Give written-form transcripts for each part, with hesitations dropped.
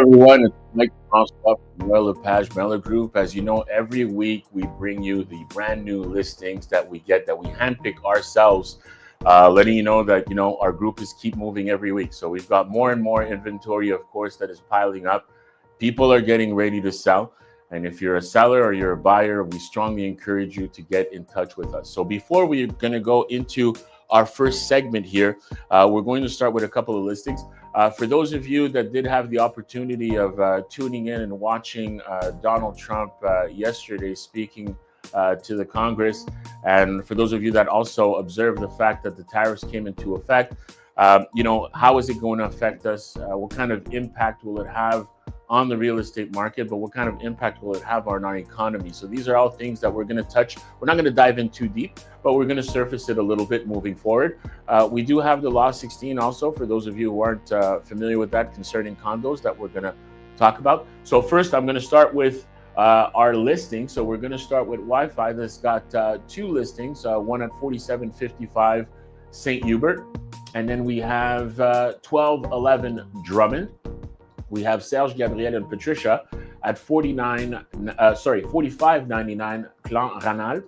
everyone. It's Mike Francois from Mellor Group. As you know, every week we bring you the brand new listings that we get that we handpick ourselves, letting you know that our group is keep moving every week. So we've got more and more inventory, of course, that is piling up. People are getting ready to sell. And if you're a seller or you're a buyer, we strongly encourage you to get in touch with us. So before we're going to go into our first segment here, we're going to start with a couple of listings. For those of you that did have the opportunity of tuning in and watching Donald Trump yesterday speaking to the Congress, and for those of you that also observed the fact that the tariffs came into effect, how is it going to affect us? What kind of impact will it have on the real estate market, but what kind of impact will it have on our economy? So these are all things that we're going to touch. We're not going to dive in too deep, but we're going to surface it a little bit moving forward. We do have the Law 16 also, for those of you who aren't familiar with that, concerning condos that we're going to talk about. So first, I'm going to start with our listing. So we're going to start with Wi-Fi that's got two listings, one at 4755 St. Hubert, and then we have 1211 Drummond. We have Serge, Gabriel, and Patricia at 4599 Clan Ranald,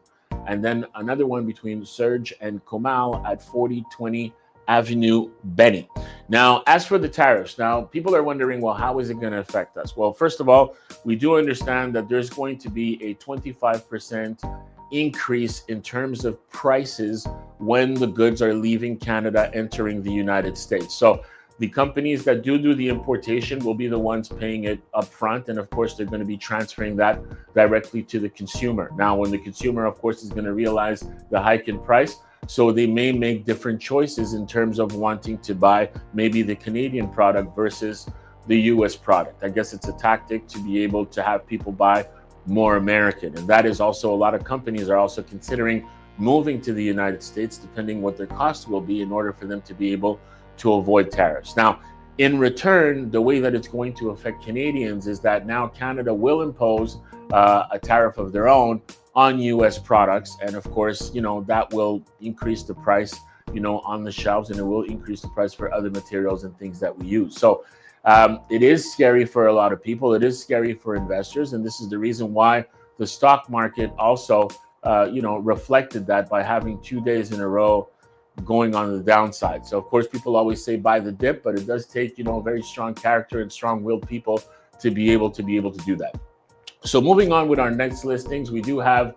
and then another one between Serge and Comal at 4020 Avenue Benny. Now, as for the tariffs, now people are wondering, well, how is it going to affect us? Well, first of all, we do understand that there's going to be a 25% increase in terms of prices when the goods are leaving Canada, entering the United States. So the companies that do the importation will be the ones paying it up front. And of course, they're going to be transferring that directly to the consumer. Now, when the consumer, of course, is going to realize the hike in price, so they may make different choices in terms of wanting to buy maybe the Canadian product versus the US product. I guess it's a tactic to be able to have people buy more American. And that is also, a lot of companies are also considering moving to the United States, depending what their cost will be, in order for them to be able to avoid tariffs. Now, in return, the way that it's going to affect Canadians is that now Canada will impose a tariff of their own on US products. And of course, that will increase the price, on the shelves, and it will increase the price for other materials and things that we use. So it is scary for a lot of people. It is scary for investors. And this is the reason why the stock market also, reflected that by having 2 days in a row going on the downside. So of course, people always say buy the dip, but it does take very strong character and strong-willed people to be able to do that. So moving on with our next listings, we do have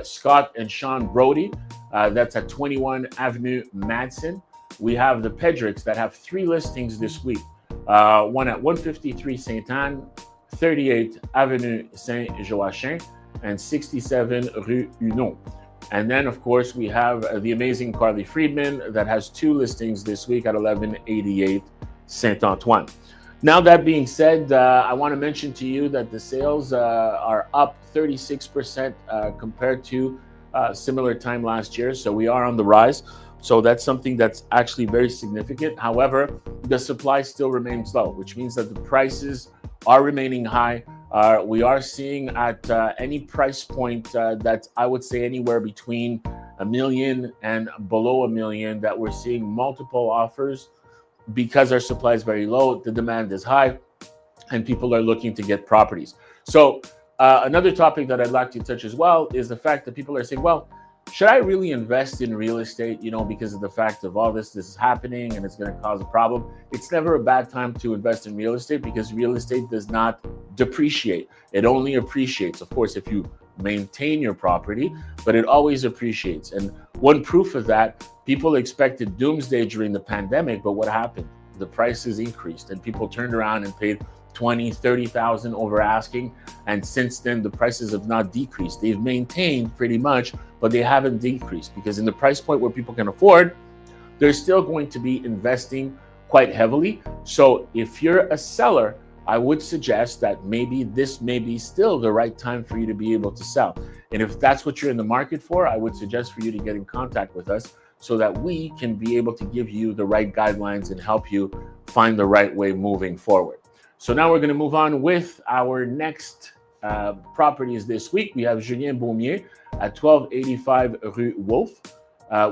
Scott and Sean Brody. That's at 21 Avenue Madsen. We have the Pedricks that have 3 listings this week. One at 153 Saint Anne, 38 Avenue Saint Joachim, and 67 Rue Huneau. And then, of course, we have the amazing Carly Friedman that has 2 listings this week at 1188 Saint Antoine. Now, that being said, I want to mention to you that the sales are up 36% compared to similar time last year. So we are on the rise. So that's something that's actually very significant. However, the supply still remains low, which means that the prices are remaining high. We are seeing at any price point that's, I would say, anywhere between $1 million and below $1 million, that we're seeing multiple offers because our supply is very low, the demand is high, and people are looking to get properties. So another topic that I'd like to touch as well is the fact that people are saying, well, should I really invest in real estate, because of the fact of all this is happening and it's going to cause a problem? It's never a bad time to invest in real estate, because real estate does not depreciate. It only appreciates, of course, if you maintain your property, but it always appreciates. And one proof of that, people expected doomsday during the pandemic, but what happened? The prices increased and people turned around and paid 20, 30,000 over asking. And since then, the prices have not decreased. They've maintained pretty much, but they haven't decreased, because in the price point where people can afford, they're still going to be investing quite heavily. So if you're a seller, I would suggest that maybe this may be still the right time for you to be able to sell. And if that's what you're in the market for, I would suggest for you to get in contact with us so that we can be able to give you the right guidelines and help you find the right way moving forward. So now we're going to move on with our next properties this week. We have Julien Baumier at 1285 Rue Wolfe.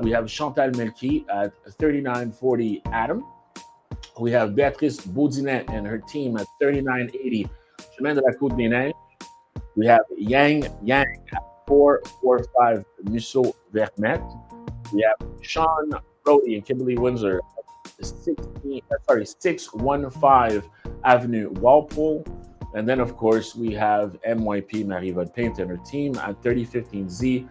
We have Chantal Melki at 3940 Adam. We have Beatrice Baudinet and her team at 3980 Chemin de la Côte des Neiges. We have Yang at 445 Musso Vermette. We have Sean Brody and Kimberly Windsor at 615 Avenue Walpole. And then, of course, we have MYP Marie-Vaude Paint and her team at 3015Z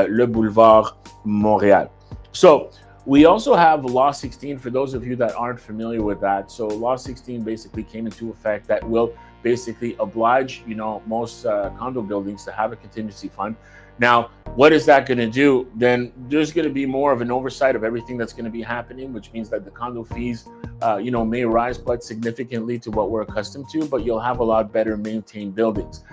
Le Boulevard, Montréal. So we also have Law 16 for those of you that aren't familiar with that. So Law 16 basically came into effect that will basically oblige, most condo buildings to have a contingency fund. Now, what is that going to do? Then there's going to be more of an oversight of everything that's going to be happening, which means that the condo fees, may rise quite significantly to what we're accustomed to, but you'll have a lot better maintained buildings.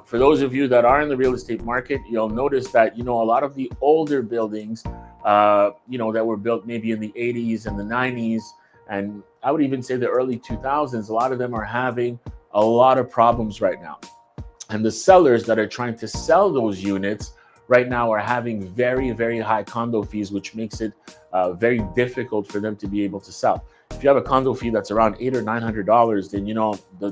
For those of you that are in the real estate market, you'll notice that, a lot of the older buildings, that were built maybe in the 80s and the 90s, and I would even say the early 2000s, a lot of them are having a lot of problems right now. And the sellers that are trying to sell those units right now are having very, very high condo fees, which makes it very difficult for them to be able to sell. If you have a condo fee that's around $800 or $900, then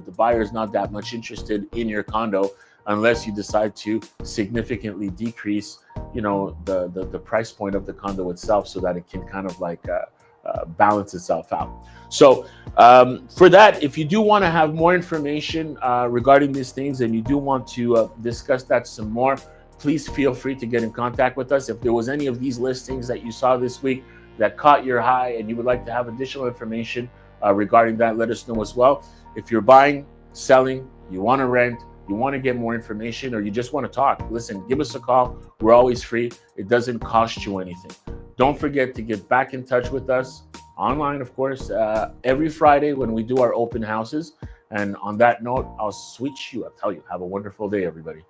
the buyer's not that much interested in your condo unless you decide to significantly decrease, the price point of the condo itself so that it can kind of like balance itself out. So for that, if you do want to have more information regarding these things and you do want to discuss that some more, please feel free to get in contact with us. If there was any of these listings that you saw this week that caught your eye and you would like to have additional information regarding that, let us know as well. If you're buying, selling, you want to rent, you want to get more information, or you just want to talk, listen, give us a call. We're always free. It doesn't cost you anything. Don't forget to get back in touch with us online, of course, every Friday when we do our open houses. And on that note, I'll switch you. I'll tell you, have a wonderful day, everybody.